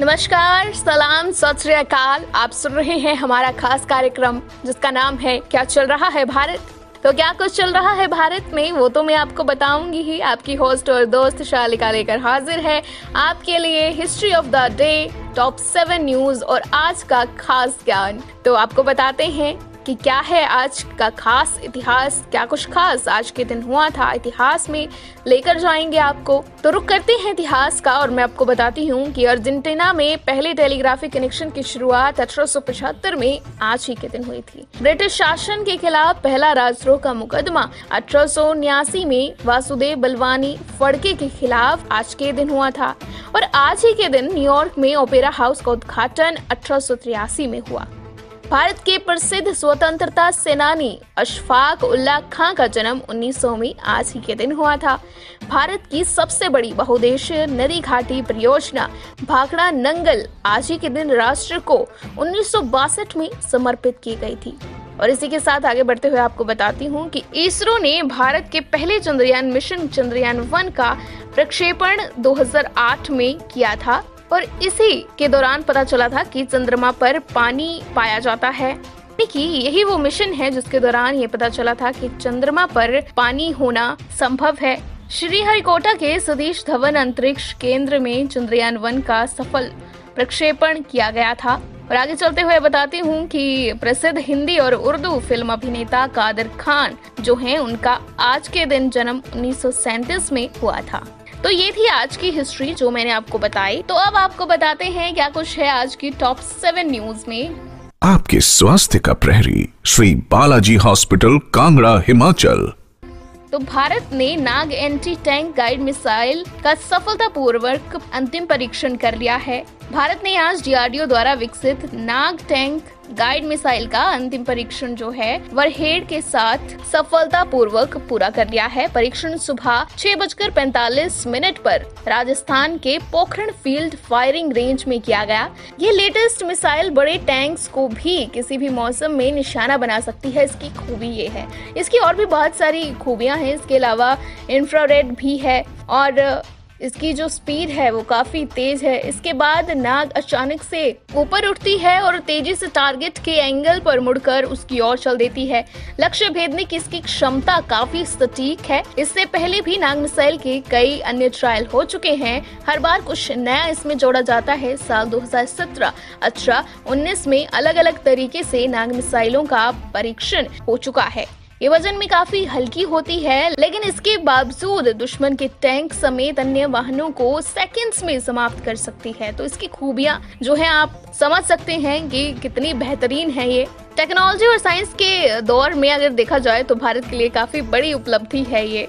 नमस्कार, सलाम, सत श्री अकाल। आप सुन रहे हैं हमारा खास कार्यक्रम जिसका नाम है क्या चल रहा है भारत। तो क्या कुछ चल रहा है भारत में वो तो मैं आपको बताऊंगी ही। आपकी होस्ट और दोस्त शालिका लेकर हाजिर है आपके लिए history of the day, top 7 news और आज का खास ज्ञान। तो आपको बताते हैं कि क्या है आज का खास इतिहास, क्या कुछ खास आज के दिन हुआ था इतिहास में, लेकर जाएंगे आपको। तो रुक करते हैं इतिहास का और मैं आपको बताती हूँ कि अर्जेंटीना में पहले टेलीग्राफिक कनेक्शन की शुरुआत 1875 में आज ही के दिन हुई थी। ब्रिटिश शासन के खिलाफ पहला राजद्रोह का मुकदमा 1879 में वासुदेव बलवानी फड़के के खिलाफ आज के दिन हुआ था और आज ही के दिन न्यूयॉर्क में ओपेरा हाउस का उद्घाटन 1883 में हुआ। भारत के प्रसिद्ध स्वतंत्रता सेनानी अशफाक उल्लाह खां का जन्म 1900 में आज ही के दिन हुआ था। भारत की सबसे बड़ी बहुउद्देशीय नदी घाटी परियोजना भाखड़ा नंगल आज ही के दिन राष्ट्र को 1962 में समर्पित की गई थी। और इसी के साथ आगे बढ़ते हुए आपको बताती हूँ कि इसरो ने भारत के पहले चंद्रयान मिशन चंद्रयान 1 का प्रक्षेपण 2008 में किया था और इसी के दौरान पता चला था कि चंद्रमा पर पानी पाया जाता है। कि यही वो मिशन है जिसके दौरान ये पता चला था कि चंद्रमा पर पानी होना संभव है। श्रीहरिकोटा के सतीश धवन अंतरिक्ष केंद्र में चंद्रयान 1 का सफल प्रक्षेपण किया गया था। और आगे चलते हुए बताती हूँ कि प्रसिद्ध हिंदी और उर्दू फिल्म अभिनेता कादर खान जो हैं उनका आज के दिन जन्म 1937 में हुआ था। तो ये थी आज की हिस्ट्री जो मैंने आपको बताई। तो अब आपको बताते हैं क्या कुछ है आज की टॉप 7 न्यूज में। आपके स्वास्थ्य का प्रहरी श्री बालाजी हॉस्पिटल कांगड़ा हिमाचल। तो भारत ने नाग एंटी टैंक गाइड मिसाइल का सफलतापूर्वक अंतिम परीक्षण कर लिया है। भारत ने आज डीआरडीओ द्वारा विकसित नाग टैंक गाइड मिसाइल का अंतिम परीक्षण जो है वरहेड के साथ सफलतापूर्वक पूरा कर लिया है। परीक्षण सुबह 6:45 पर राजस्थान के पोखरण फील्ड फायरिंग रेंज में किया गया। ये लेटेस्ट मिसाइल बड़े टैंक्स को भी किसी भी मौसम में निशाना बना सकती है। इसकी खूबी ये है, इसकी और भी बहुत सारी खूबियां हैं। इसके अलावा इंफ्रारेड भी है और इसकी जो स्पीड है वो काफी तेज है। इसके बाद नाग अचानक से ऊपर उठती है और तेजी से टारगेट के एंगल पर मुड़कर उसकी ओर चल देती है। लक्ष्य भेदने की इसकी क्षमता काफी सटीक है। इससे पहले भी नाग मिसाइल के कई अन्य ट्रायल हो चुके हैं। हर बार कुछ नया इसमें जोड़ा जाता है। साल 2017, 18, 19 में अलग अलग तरीके से नाग मिसाइलों का परीक्षण हो चुका है। ये वजन में काफी हल्की होती है लेकिन इसके बावजूद दुश्मन के टैंक समेत अन्य वाहनों को सेकंड्स में समाप्त कर सकती है। तो इसकी खूबियां जो है आप समझ सकते हैं कि कितनी बेहतरीन है। ये टेक्नोलॉजी और साइंस के दौर में अगर देखा जाए तो भारत के लिए काफी बड़ी उपलब्धि है ये।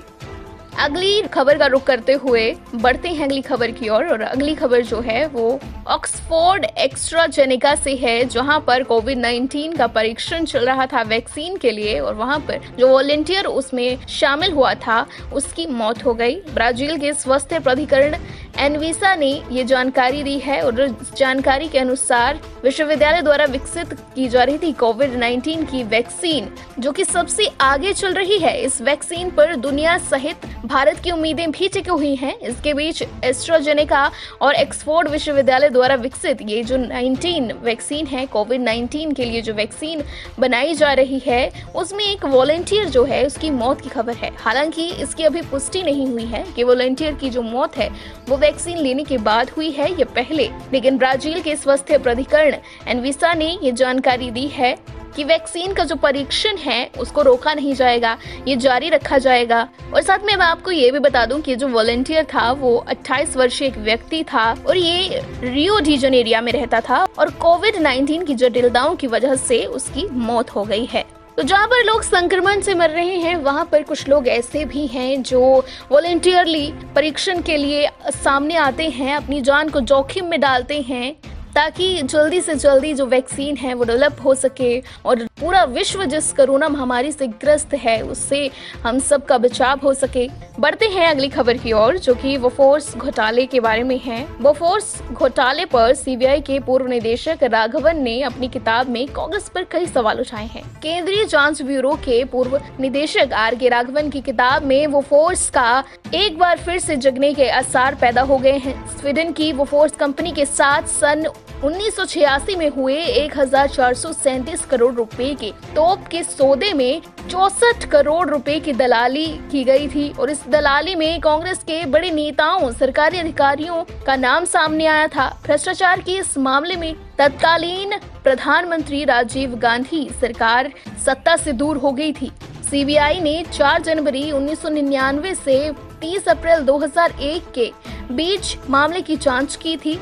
अगली खबर का रुख करते हुए बढ़ते हैं अगली खबर की ओर और अगली खबर जो है वो ऑक्सफोर्ड एस्ट्राजेनेका से है जहां पर कोविड-19 का परीक्षण चल रहा था वैक्सीन के लिए और वहां पर जो वॉलंटियर उसमें शामिल हुआ था उसकी मौत हो गई। ब्राजील के स्वास्थ्य प्राधिकरण एनवीसा ने ये जानकारी दी है और इस जानकारी के अनुसार विश्वविद्यालय द्वारा विकसित की जा रही थी कोविड-19 की वैक्सीन जो कि सबसे आगे चल रही है। इस वैक्सीन पर दुनिया सहित भारत की उम्मीदें भी टिकी हुई हैं। इसके बीच एस्ट्राजेनेका और ऑक्सफोर्ड विश्वविद्यालय द्वारा विकसित ये जो 19 वैक्सीन है कोविड-19 के लिए जो वैक्सीन बनाई जा रही है उसमें एक वॉलंटियर जो है उसकी मौत की खबर है। हालांकि इसकी अभी पुष्टि नहीं हुई है कि वॉलंटियर की जो मौत है वो वैक्सीन लेने के बाद हुई है या पहले, लेकिन ब्राजील के स्वास्थ्य प्राधिकरण एनवीसा ने ये जानकारी दी है कि वैक्सीन का जो परीक्षण है उसको रोका नहीं जाएगा, ये जारी रखा जाएगा। और साथ में मैं आपको ये भी बता दूं कि जो वॉलंटियर था वो 28 वर्षीय एक व्यक्ति था और ये रियो डी जेनेरियो में रहता था और कोविड-19 की जटिलताओं की वजह से उसकी मौत हो गई है। तो जहाँ पर लोग संक्रमण से मर रहे हैं वहाँ पर कुछ लोग ऐसे भी हैं जो वॉलंटियरली परीक्षण के लिए सामने आते हैं, अपनी जान को जोखिम में डालते हैं ताकि जल्दी से जल्दी जो वैक्सीन है वो डेवलप हो सके और पूरा विश्व जिस कोरोना महामारी से ग्रस्त है उससे हम सब का बचाव हो सके। बढ़ते हैं अगली खबर की ओर, जो कि बोफोर्स घोटाले के बारे में है। बोफोर्स घोटाले पर सीबीआई के पूर्व निदेशक राघवन ने अपनी किताब में कांग्रेस पर कई सवाल उठाए हैं। केंद्रीय जांच ब्यूरो के पूर्व निदेशक आर.के. राघवन की किताब में बोफोर्स का एक बार फिर से जगने के आसार पैदा हो गए हैं। स्वीडन की बोफोर्स कंपनी के साथ सन 1986 में हुए 1437 करोड़ रुपए के तोप के सौदे में 64 करोड़ रुपए की दलाली की गई थी और इस दलाली में कांग्रेस के बड़े नेताओं, सरकारी अधिकारियों का नाम सामने आया था। भ्रष्टाचार के इस मामले में तत्कालीन प्रधानमंत्री राजीव गांधी सरकार सत्ता से दूर हो गई थी। सीबीआई ने 4 जनवरी 1999 से 30 अप्रैल 2001 के बीच मामले की जांच की थी।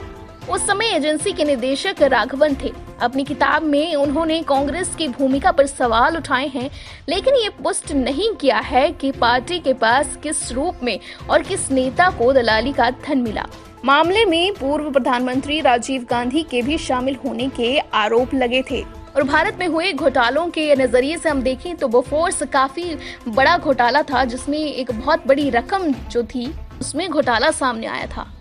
उस समय एजेंसी के निदेशक राघवन थे। अपनी किताब में उन्होंने कांग्रेस की भूमिका पर सवाल उठाए हैं, लेकिन ये पुष्ट नहीं किया है कि पार्टी के पास किस रूप में और किस नेता को दलाली का धन मिला। मामले में पूर्व प्रधानमंत्री राजीव गांधी के भी शामिल होने के आरोप लगे थे। और भारत में हुए घोटालों के नजरिए से हम देखें तो बोफोर्स काफी बड़ा घोटाला था, जिसमें एक बहुत बड़ी रकम जो थी उसमें घोटाला सामने आया था।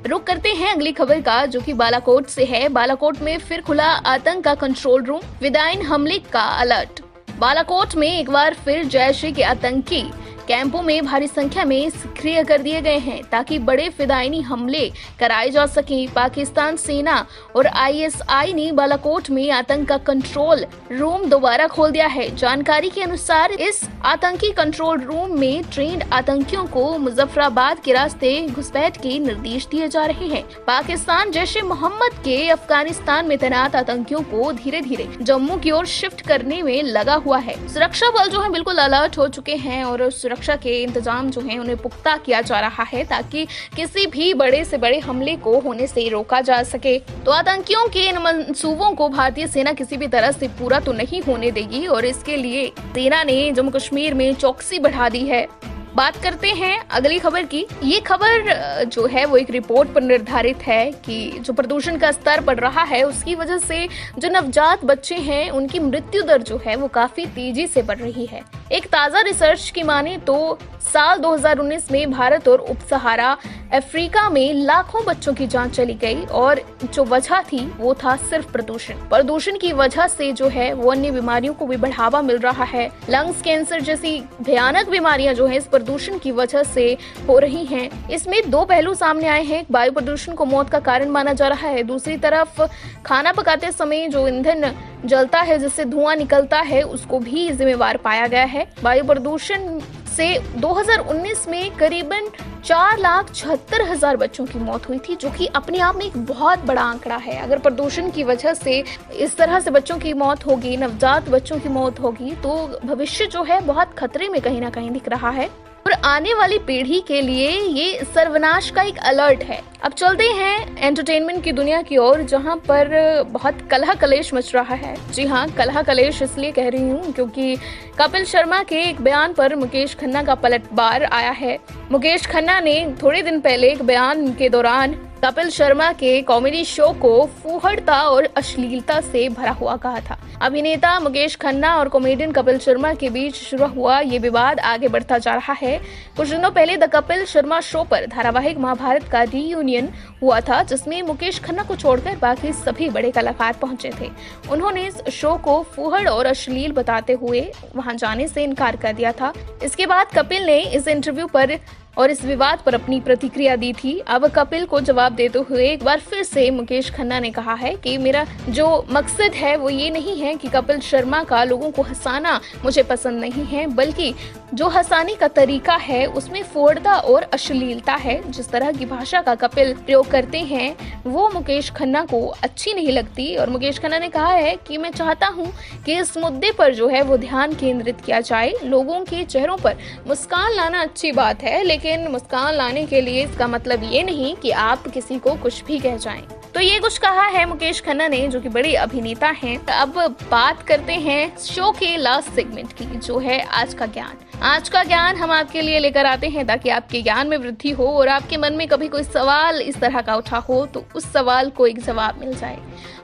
रुक करते हैं अगली खबर का, जो कि बालाकोट से है। बालाकोट में फिर खुला आतंक का कंट्रोल रूम, विदाइन हमले का अलर्ट। बालाकोट में एक बार फिर जैश के आतंकी कैंपों में भारी संख्या में सक्रिय कर दिए गए हैं ताकि बड़े फिदायनी हमले कराए जा सकें। पाकिस्तान सेना और आईएसआई ने बालाकोट में आतंक का कंट्रोल रूम दोबारा खोल दिया है। जानकारी के अनुसार इस आतंकी कंट्रोल रूम में ट्रेंड आतंकियों को मुजफ्फराबाद के रास्ते घुसपैठ के निर्देश दिए जा रहे हैं। पाकिस्तान जैश ए मोहम्मद के अफगानिस्तान में तैनात आतंकियों को धीरे धीरे जम्मू की ओर शिफ्ट करने में लगा हुआ है। सुरक्षा बल जो है बिल्कुल अलर्ट हो चुके हैं और सुरक्षा के इंतजाम जो हैं उन्हें पुख्ता किया जा रहा है ताकि किसी भी बड़े से बड़े हमले को होने से रोका जा सके। तो आतंकियों के इन मंसूबों को भारतीय सेना किसी भी तरह से पूरा तो नहीं होने देगी और इसके लिए सेना ने जम्मू कश्मीर में चौकसी बढ़ा दी है। बात करते हैं अगली खबर की। ये खबर जो है वो एक रिपोर्ट पर निर्धारित है कि जो प्रदूषण का स्तर बढ़ रहा है उसकी वजह से जो नवजात बच्चे हैं उनकी मृत्यु दर जो है वो काफी तेजी से बढ़ रही है। एक ताजा रिसर्च की माने तो साल 2019 में भारत और उप सहारा अफ्रीका में लाखों बच्चों की जान चली गई और जो वजह थी वो था सिर्फ प्रदूषण की वजह से जो है वो अन्य बीमारियों को भी बढ़ावा मिल रहा है। लंग्स कैंसर जैसी भयानक बीमारियां जो है इस प्रदूषण की वजह से हो रही हैं। इसमें दो पहलू सामने आए हैं। वायु प्रदूषण को मौत का कारण माना जा रहा है, दूसरी तरफ खाना पकाते समय जो ईंधन जलता है जिससे धुआं निकलता है उसको भी जिम्मेवार पाया गया है। वायु प्रदूषण से 2019 में करीबन 4,76,000 बच्चों की मौत हुई थी, जो कि अपने आप में एक बहुत बड़ा आंकड़ा है। अगर प्रदूषण की वजह से इस तरह से बच्चों की मौत होगी, नवजात बच्चों की मौत होगी, तो भविष्य जो है बहुत खतरे में कहीं ना कहीं दिख रहा है और आने वाली पीढ़ी के लिए ये सर्वनाश का एक अलर्ट है। अब चलते हैं एंटरटेनमेंट की दुनिया की ओर, जहां पर बहुत कलह कलेश मच रहा है। जी हाँ, कलह कलेश इसलिए कह रही हूँ क्योंकि कपिल शर्मा के एक बयान पर मुकेश खन्ना का पलटवार आया है। मुकेश खन्ना ने थोड़े दिन पहले एक बयान के दौरान कपिल शर्मा के कॉमेडी शो को फूहड़ता और अश्लीलता से भरा हुआ कहा था। अभिनेता मुकेश खन्ना और कॉमेडियन कपिल शर्मा के बीच शुरू हुआ ये विवाद आगे बढ़ता जा रहा है। कुछ दिनों पहले द कपिल शर्मा शो पर धारावाहिक महाभारत का रीयूनियन हुआ था, जिसमें मुकेश खन्ना को छोड़कर बाकी सभी बड़े कलाकार पहुंचे थे। उन्होंने इस शो को फूहड़ और अश्लील बताते हुए वहां जाने से इनकार कर दिया था। इसके बाद कपिल ने इस इंटरव्यू पर और इस विवाद पर अपनी प्रतिक्रिया दी थी। अब कपिल को जवाब देते हुए एक बार फिर से मुकेश खन्ना ने कहा है कि मेरा जो मकसद है वो ये नहीं है कि कपिल शर्मा का लोगों को हंसाना मुझे पसंद नहीं है, बल्कि जो हंसाने का तरीका है उसमें फोड़ता और अश्लीलता है। जिस तरह की भाषा का कपिल प्रयोग करते हैं वो मुकेश खन्ना को अच्छी नहीं लगती और मुकेश खन्ना ने कहा है कि मैं चाहता हूँ कि इस मुद्दे पर जो है वो ध्यान केंद्रित किया जाए। लोगों के चेहरों पर मुस्कान लाना अच्छी बात है, लेकिन मुस्कान लाने के लिए इसका मतलब ये नहीं कि आप किसी को कुछ भी कह जाएं। तो ये कुछ कहा है मुकेश खन्ना ने, जो कि बड़े अभिनेता हैं। अब बात करते हैं शो के लास्ट सेगमेंट की, जो है आज का ज्ञान। आज का ज्ञान हम आपके लिए लेकर आते हैं ताकि आपके ज्ञान में वृद्धि हो और आपके मन में कभी कोई सवाल इस तरह का उठा हो तो उस सवाल को एक जवाब मिल जाए।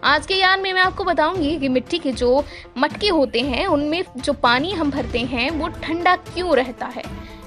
आज के ज्ञान में मैं आपको बताऊंगी कि मिट्टी के जो मटके होते हैं उनमें जो पानी हम भरते हैं वो ठंडा क्यों रहता है।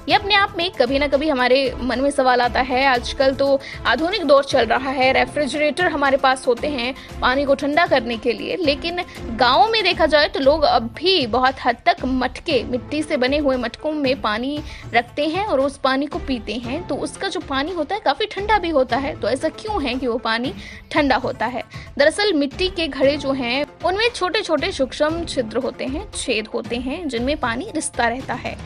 ये अपने आप में कभी ना कभी हमारे मन में सवाल आता है। आजकल तो आधुनिक दौर चल रहा है, रेफ्रिजरेटर हमारे पास होते हैं पानी को ठंडा करने के लिए, लेकिन गाँव में देखा जाए तो लोग अब भी बहुत हद तक मटके, मिट्टी से बने हुए मटकों में पानी रखते हैं और उस पानी को पीते हैं। तो उसका जो पानी होता है काफ़ी ठंडा भी होता है। तो ऐसा क्यों है कि वो पानी ठंडा होता है? दरअसल मिट्टी के घड़े जो हैं उनमें छोटे छोटे सूक्ष्म छिद्र होते हैं, छेद होते हैं जिनमें पानी रिसता रहता है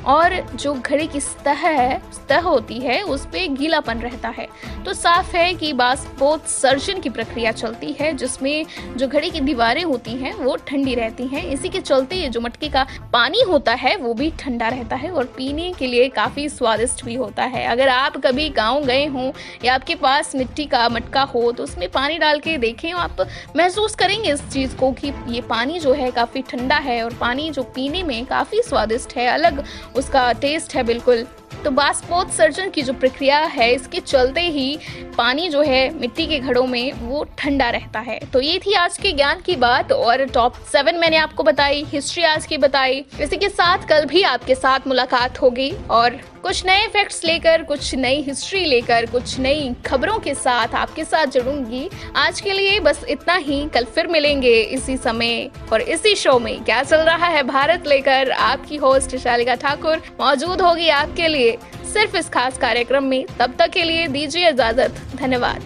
और जो घड़े की सतह होती है उस पे गीलापन रहता है। तो साफ है कि बाष्पोत्सर्जन की प्रक्रिया चलती है जिसमें जो घड़े की दीवारें होती हैं वो ठंडी रहती हैं। इसी के चलते ये जो मटके का पानी होता है वो भी ठंडा रहता है और पीने के लिए काफ़ी स्वादिष्ट भी होता है। अगर आप कभी गाँव गए हों या आपके पास मिट्टी का मटका हो तो उसमें पानी डाल के देखें, आप महसूस करेंगे इस चीज़ को कि ये पानी जो है काफ़ी ठंडा है और पानी जो पीने में काफ़ी स्वादिष्ट है, अलग उसका टेस्ट है बिल्कुल। तो बाष्पोत्सर्जन की जो प्रक्रिया है इसके चलते ही पानी जो है मिट्टी के घड़ों में वो ठंडा रहता है। तो ये थी आज के ज्ञान की बात और टॉप 7 मैंने आपको बताई, हिस्ट्री आज की बताई। इसी के साथ कल भी आपके साथ मुलाकात होगी और कुछ नए फैक्ट्स लेकर, कुछ नई हिस्ट्री लेकर, कुछ नई खबरों के साथ आपके साथ जुड़ूंगी। आज के लिए बस इतना ही, कल फिर मिलेंगे इसी समय और इसी शो में क्या चल रहा है भारत लेकर। आपकी होस्ट शालिका ठाकुर मौजूद होगी आपके लिए सिर्फ इस खास कार्यक्रम में। तब तक के लिए दीजिए इजाजत, धन्यवाद।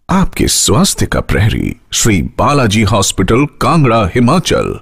आपके स्वास्थ्य का प्रहरी श्री बालाजी हॉस्पिटल, कांगड़ा, हिमाचल।